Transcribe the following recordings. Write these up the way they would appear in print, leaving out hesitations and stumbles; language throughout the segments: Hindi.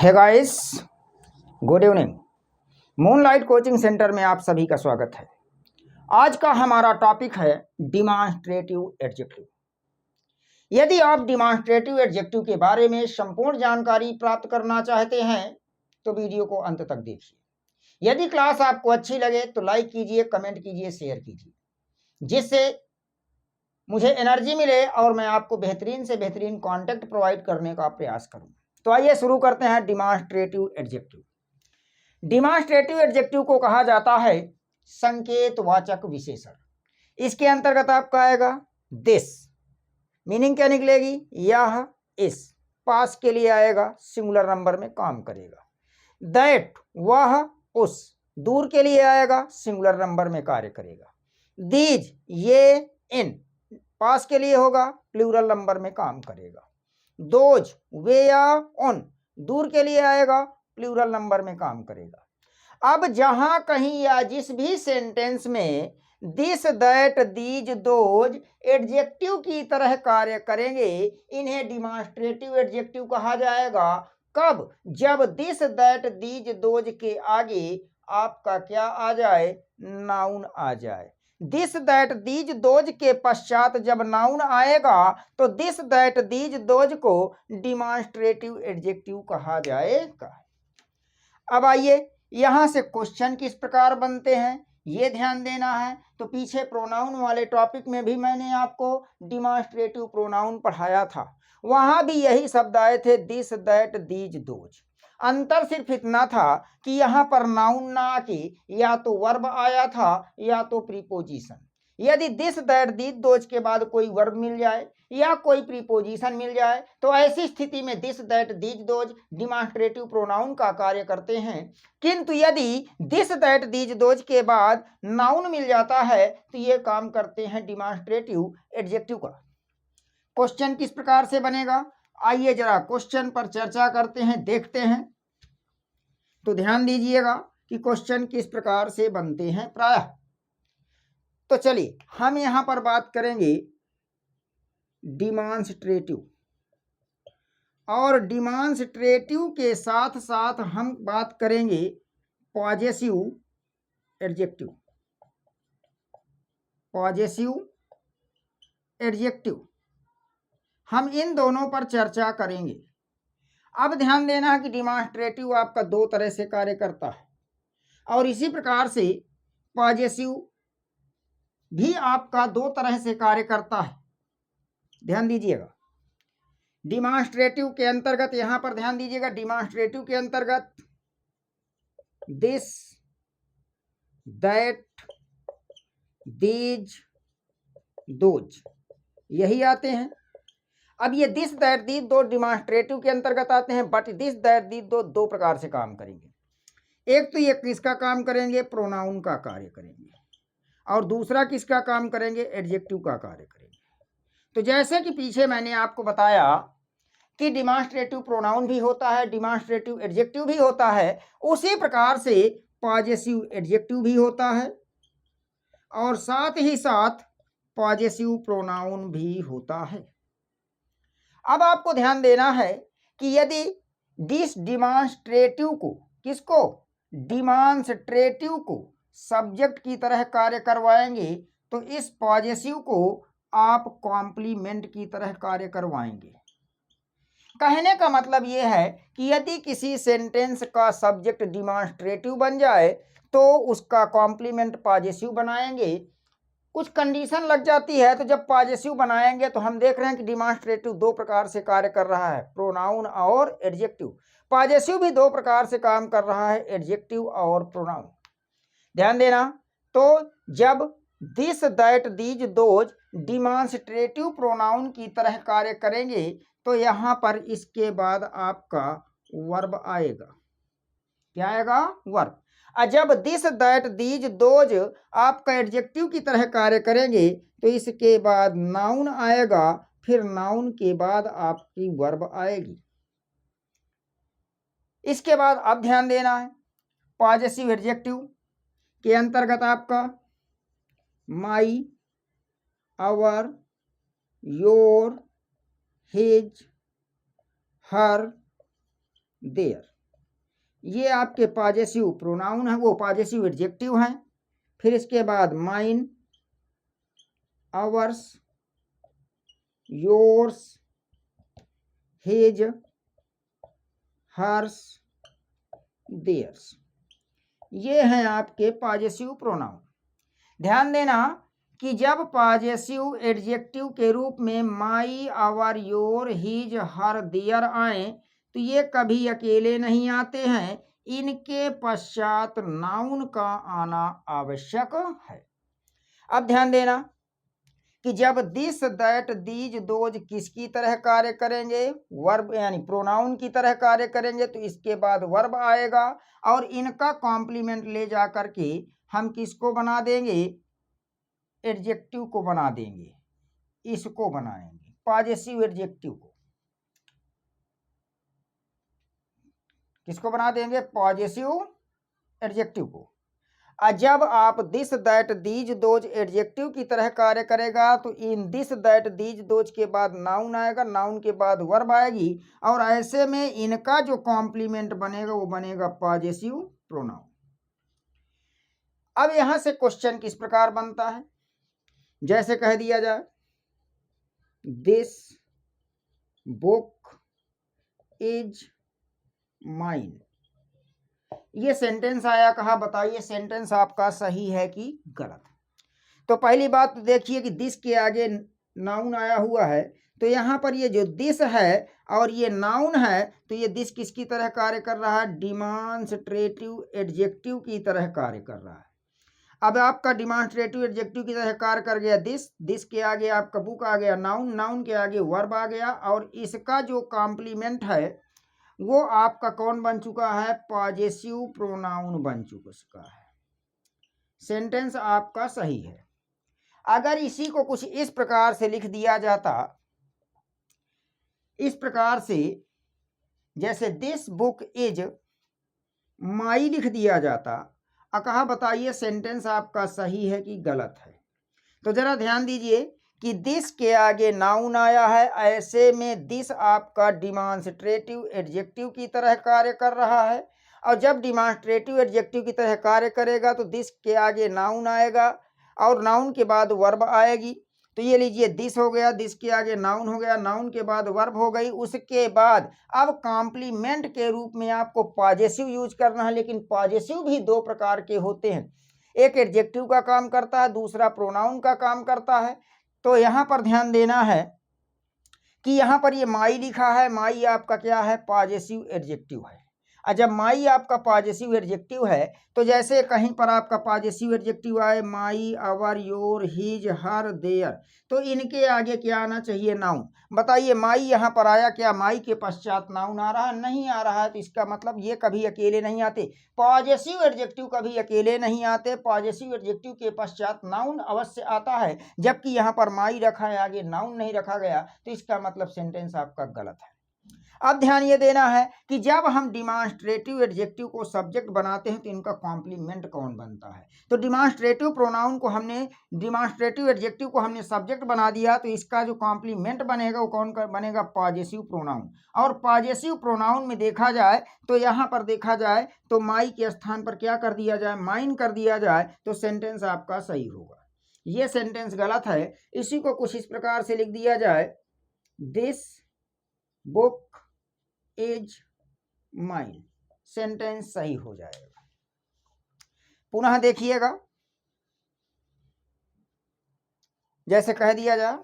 है guys, good evening. Moonlight coaching centre में आप सभी का स्वागत है। आज का हमारा टॉपिक है डिमॉन्स्ट्रेटिव एडजेक्टिव। यदि आप डिमॉन्स्ट्रेटिव एडजेक्टिव के बारे में संपूर्ण जानकारी प्राप्त करना चाहते हैं तो वीडियो को अंत तक देखिए। यदि क्लास आपको अच्छी लगे तो लाइक कीजिए, कमेंट कीजिए, शेयर कीजिए, जिससे मुझे एनर्जी मिले और मैं आपको बेहतरीन से बेहतरीन कॉन्टेंट प्रोवाइड करने का प्रयास करूं। तो आइए शुरू करते हैं डिमॉन्स्ट्रेटिव एडजेक्टिव। डिमॉन्स्ट्रेटिव एडजेक्टिव को कहा जाता है संकेतवाचक विशेषण। इसके अंतर्गत आपका आएगा दिस, मीनिंग क्या निकलेगी, यह, इस, पास के लिए आएगा, सिंगुलर नंबर में काम करेगा। दैट, वह, उस, दूर के लिए आएगा, सिंगुलर नंबर में कार्य करेगा। दीज, ये, इन, पास के लिए होगा, प्लूरल नंबर में काम करेगा। दोज, वे या उन, दूर के लिए आएगा, प्लूरल नंबर में काम करेगा। अब जहां कहीं या जिस भी सेंटेंस में this, that, these, those adjective की तरह कार्य करेंगे, इन्हें डिमॉन्स्ट्रेटिव एडजेक्टिव कहा जाएगा। कब? जब दिस, दैट, दीज, दोज के आगे आपका क्या आ जाए, नाउन आ जाए। दिस, दैट, दीज, दोज के पश्चात जब नाउन आएगा तो दिस, दैट, दीज, दोज को डिमॉन्स्ट्रेटिव एडजेक्टिव कहा जाएगा। अब आइए यहां से क्वेश्चन किस प्रकार बनते हैं ये ध्यान देना है। तो पीछे प्रोनाउन वाले टॉपिक में भी मैंने आपको डिमॉन्स्ट्रेटिव प्रोनाउन पढ़ाया था, वहां भी यही शब्द आए थे, दिस, दैट, दीज, दोज। अंतर सिर्फ इतना था कि यहाँ पर नाउन ना आके या तो वर्ब आया था या तो प्रीपोजिशन। यदि दिस, दैट, दीज, दोज के बाद कोई वर्ब मिल जाए या कोई प्रीपोजिशन मिल जाए तो ऐसी स्थिति में this, that, these, those demonstrative pronoun का कार्य करते हैं। किंतु यदि दिस, दैट, दीज, दोज के बाद नाउन मिल जाता है तो ये काम करते हैं डिमॉन्स्ट्रेटिव एडजेक्टिव का। क्वेश्चन किस प्रकार से बनेगा, आइए जरा क्वेश्चन पर चर्चा करते हैं, देखते हैं। तो ध्यान दीजिएगा कि क्वेश्चन किस प्रकार से बनते हैं प्रायः। तो चलिए हम यहां पर बात करेंगे डिमॉन्स्ट्रेटिव, और डिमॉन्स्ट्रेटिव के साथ साथ हम बात करेंगे पॉजेसिव एडजेक्टिव। पॉजेसिव एडजेक्टिव, हम इन दोनों पर चर्चा करेंगे। अब ध्यान देना है कि डिमॉन्स्ट्रेटिव आपका दो तरह से कार्य करता है और इसी प्रकार से पॉजेसिव भी आपका दो तरह से कार्य करता है। ध्यान दीजिएगा, डिमॉन्स्ट्रेटिव के अंतर्गत यहां पर ध्यान दीजिएगा, डिमॉन्स्ट्रेटिव के अंतर्गत दिस, दैट, दीज, दोज यही आते हैं। अब ये दिस, दैट, दीज, दो डिमॉन्स्ट्रेटिव के अंतर्गत आते हैं, बट दिस, दैट, दीज, दो प्रकार से काम करेंगे। एक तो ये किसका काम करेंगे, प्रोनाउन का कार्य करेंगे, और दूसरा किसका काम करेंगे, एडजेक्टिव का कार्य करेंगे। तो जैसे कि पीछे मैंने आपको बताया कि डिमॉन्स्ट्रेटिव प्रोनाउन भी होता है, डिमॉन्स्ट्रेटिव एडजेक्टिव भी होता है, उसी प्रकार से पॉजेसिव एडजेक्टिव भी होता है और साथ ही साथ पॉजेसिव प्रोनाउन भी होता है। अब आपको ध्यान देना है कि यदि दिस डिमॉन्स्ट्रेटिव को, किसको, डिमॉन्स्ट्रेटिव को सब्जेक्ट की तरह कार्य करवाएंगे तो इस पॉजेसिव को आप कॉम्प्लीमेंट की तरह कार्य करवाएंगे। कहने का मतलब यह है कि यदि किसी सेंटेंस का सब्जेक्ट डिमॉन्स्ट्रेटिव बन जाए तो उसका कॉम्प्लीमेंट पॉजेसिव बनाएंगे। कुछ कंडीशन लग जाती है, तो जब पॉजेसिव बनाएंगे तो हम देख रहे हैं कि डिमॉन्स्ट्रेटिव दो प्रकार से कार्य कर रहा है, प्रोनाउन और एडजेक्टिव। पॉजेसिव भी दो प्रकार से काम कर रहा है, एडजेक्टिव और प्रोनाउन। ध्यान देना, तो जब this, that, these, those demonstrative pronoun की तरह कार्य करेंगे तो यहां पर इसके बाद आपका वर्ब आएगा। क्या आएगा, वर्ब। जब दिस, दैट, दीज, दोज आपका एडजेक्टिव की तरह कार्य करेंगे तो इसके बाद नाउन आएगा, फिर नाउन के बाद आपकी वर्ब आएगी। इसके बाद अब ध्यान देना है, पॉजेसिव एडजेक्टिव के अंतर्गत आपका my, our, your, his, her, their, ये आपके पॉजेसिव प्रोनाउन है, वो पॉजेसिव एडजेक्टिव हैं। फिर इसके बाद mine, ours, yours, his, hers, theirs, ये हैं आपके पॉजेसिव प्रोनाउन। ध्यान देना कि जब पॉजेसिव एडजेक्टिव के रूप में my, our, your, his, her, their आए तो ये कभी अकेले नहीं आते हैं, इनके पश्चात नाउन का आना आवश्यक है। अब ध्यान देना कि जब दिस, दैट, दीज, दोज किसकी तरह कार्य करेंगे, वर्ब यानी प्रोनाउन की तरह कार्य करेंगे, तो इसके बाद वर्ब आएगा और इनका कॉम्प्लीमेंट ले जा करके हम किसको बना देंगे, एडजेक्टिव को बना देंगे, इसको बनाएंगे पॉजेसिव एडजेक्टिव को। किसको बना देंगे, पॉजेसिव एडजेक्टिव को। जब आप this, that, these, those adjective की तरह कार्य करेगा तो in this, that, these, those के बाद नाउन आएगा, नाउन के बाद वर्ब आएगी और ऐसे में इनका जो कॉम्प्लीमेंट बनेगा वो बनेगा पॉजेसिव प्रोनाउन। अब यहां से क्वेश्चन किस प्रकार बनता है, जैसे कह दिया जाए दिस बुक इज माइन, ये सेंटेंस आया, कहा बताइए सेंटेंस आपका सही है कि गलत। तो पहली बात तो देखिए कि दिस के आगे नाउन आया हुआ है, तो यहाँ पर ये जो दिस है और ये नाउन है, तो ये दिस किसकी तरह कार्य कर रहा है, डिमॉन्स्ट्रेटिव एडजेक्टिव की तरह कार्य कर रहा है। अब आपका डिमॉन्स्ट्रेटिव एडजेक्टिव की तरह कार्य कर गया दिस, दिस के आगे आपका बुक आ गया नाउन, नाउन के आगे वर्ब आ गया और इसका जो कॉम्प्लीमेंट है वो आपका कौन बन चुका है, पॉजेसिव प्रोनाउन बन चुका है। सेंटेंस आपका सही है। अगर इसी को कुछ इस प्रकार से लिख दिया जाता, इस प्रकार से जैसे दिस बुक इज माई लिख दिया जाता, कहा बताइए सेंटेंस आपका सही है कि गलत है। तो जरा ध्यान दीजिए कि दिस के आगे नाउन आया है, ऐसे में दिस आपका डिमॉन्स्ट्रेटिव एडजेक्टिव की तरह कार्य कर रहा है और जब डिमॉन्स्ट्रेटिव एडजेक्टिव की तरह कार्य करेगा तो दिस के आगे नाउन आएगा और नाउन के बाद वर्ब आएगी। तो ये लीजिए दिस हो गया, दिस के आगे नाउन हो गया, नाउन के बाद वर्ब हो गई, उसके बाद अब कॉम्प्लीमेंट के रूप में आपको पॉजेसिव यूज करना है। लेकिन पॉजेसिव भी दो प्रकार के होते हैं, एक एडजेक्टिव का काम करता है, दूसरा प्रोनाउन का काम करता है। तो यहाँ पर ध्यान देना है कि यहाँ पर ये माई लिखा है, माई आपका क्या है, पॉजेसिव एडजेक्टिव है। और जब माई आपका पॉजेसिव एडजेक्टिव है तो जैसे कहीं पर आपका पॉजेसिव एडजेक्टिव आए my, our, your, his, her, their, तो इनके आगे क्या आना चाहिए, नाउन। बताइए माई यहाँ पर आया, क्या माई के पश्चात नाउन आ रहा है, नहीं आ रहा है, तो इसका मतलब ये कभी अकेले नहीं आते, पॉजेसिव एडजेक्टिव कभी अकेले नहीं आते, पॉजेसिव एडजेक्टिव के पश्चात नाउन अवश्य आता है। जबकि यहाँ पर माई रखा है, आगे नाउन नहीं रखा गया, तो इसका मतलब सेंटेंस आपका गलत है। अब ध्यान ये देना है कि जब हम डिमॉन्स्ट्रेटिव एडजेक्टिव को सब्जेक्ट बनाते हैं तो इनका कॉम्प्लीमेंट कौन बनता है। तो डिमॉन्स्ट्रेटिव प्रोनाउन को हमने, डिमॉन्स्ट्रेटिव एडजेक्टिव को हमने सब्जेक्ट बना दिया, तो इसका जो कॉम्प्लीमेंट बनेगा वो कौन बनेगा, पॉजेसिव प्रोनाउन। और पॉजेसिव प्रोनाउन में देखा जाए तो यहाँ पर देखा जाए तो माई के स्थान पर क्या कर दिया जाए, माइन कर दिया जाए, तो सेंटेंस आपका सही होगा। ये सेंटेंस गलत है। इसी को कुछ इस प्रकार से लिख दिया जाए, this book is mine, sentence सही हो जाएगा। पुनः देखिएगा, जैसे कह दिया जाए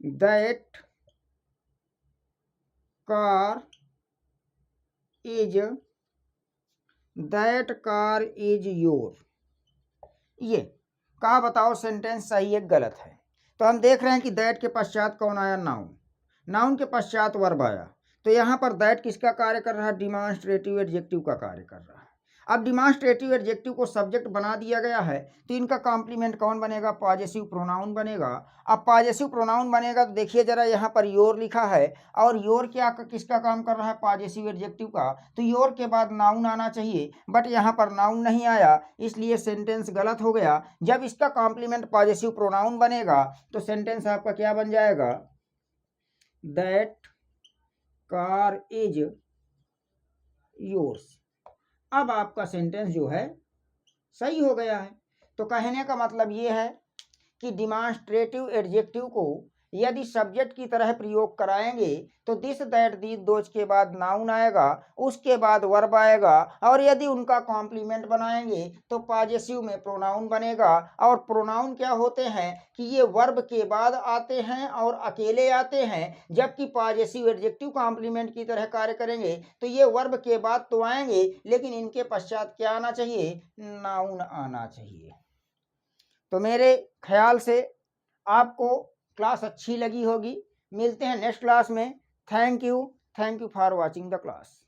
दैट कार इज योर, ये कहा बताओ सेंटेंस सही है गलत है। तो हम देख रहे हैं कि दैट के पश्चात कौन आया, नाउन, नाउन के पश्चात वर्ब आया, तो यहाँ पर दैट किसका कार्य कर रहा है, डिमॉन्स्ट्रेटिव एडजेक्टिव का कार्य कर रहा है। अब डिमॉन्स्ट्रेटिव एडजेक्टिव को सब्जेक्ट बना दिया गया है तो इनका कॉम्प्लीमेंट कौन बनेगा, पॉजेसिव प्रोनाउन बनेगा। अब पॉजेसिव प्रोनाउन बनेगा तो देखिए जरा यहाँ पर योर लिखा है और योर क्या किसका काम कर रहा है, पॉजेसिव एडजेक्टिव का, तो योर के बाद नाउन आना चाहिए, बट यहाँ पर नाउन नहीं आया, इसलिए सेंटेंस गलत हो गया। जब इसका कॉम्प्लीमेंट पॉजेसिव प्रोनाउन बनेगा तो सेंटेंस आपका क्या बन जाएगा, दैट कार इज योर्स। अब आपका सेंटेंस जो है सही हो गया है। तो कहने का मतलब ये है कि डिमांस्ट्रेटिव एडजेक्टिव को यदि सब्जेक्ट की तरह प्रयोग कराएंगे तो दिस दैट दीज दोज के बाद नाउन आएगा, उसके बाद वर्ब आएगा, और यदि उनका कॉम्प्लीमेंट बनाएंगे तो पॉजेसिव में प्रोनाउन बनेगा। और प्रोनाउन क्या होते हैं कि ये वर्ब के बाद आते हैं और अकेले आते हैं, जबकि पॉजेसिव एडजेक्टिव कॉम्प्लीमेंट की तरह कार्य करेंगे तो ये वर्ब के बाद तो आएंगे लेकिन इनके पश्चात क्या आना चाहिए, नाउन आना चाहिए। तो मेरे ख्याल से आपको क्लास अच्छी लगी होगी। मिलते हैं नेक्स्ट क्लास में। Thank you for watching the class.